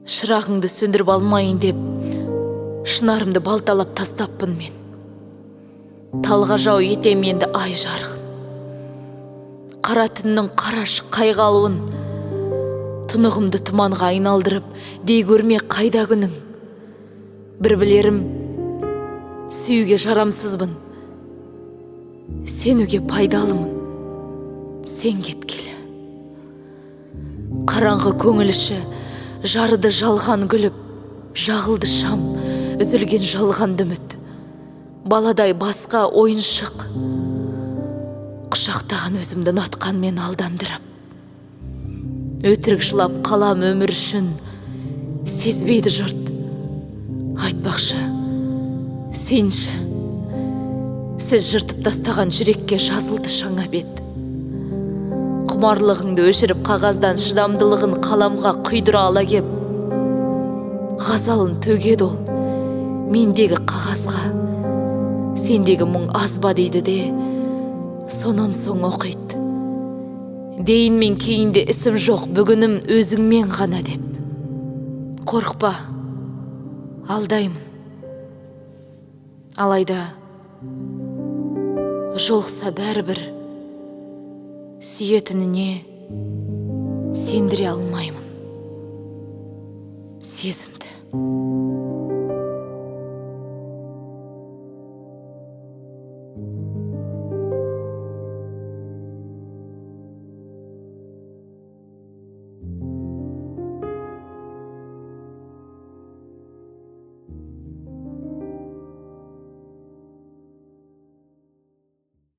Шырағыңды сөндіріп алмайын деп шынарымды балталап тастаппын мен. Талғажау етем енді ай жарығын. Қара түннің қараш қайғалуын, тұнығымды тұманға айналдырып, дей көрме қайда күнің. Бір білерім, сүйуге жарамсызбын, сенуге пайдалымын, сен кеткелі. Қараңғы көңіл іші жарыды жалған күліп, жағылды шам, үзілген жалғанды үміт. Баладай басқа ойыншық, құшақтаған өзімді ұнатқанмен алдандырып. Өтірік жылап қалам өмір үшін, сезбейді жұрт. Айтпақшы, сенші, сіз жыртып тастаған жүрекке жазылды шаңа бет. Құмарлығыңды өшіріп қағаздан шыдамдылығын қаламға құйдыра ала кеп, ғазалын төгеді ол мендегі қағазға. Сендегі мұң аз ба дейді де, сонан соң оқиды. Дейін мен кейінде ісім жоқ, бүгінім өзіңмен ғана деп. Қорықпа, алдаймын. Алайда жолықса бәрібір сүйетініне сендіре алмаймын сезімді.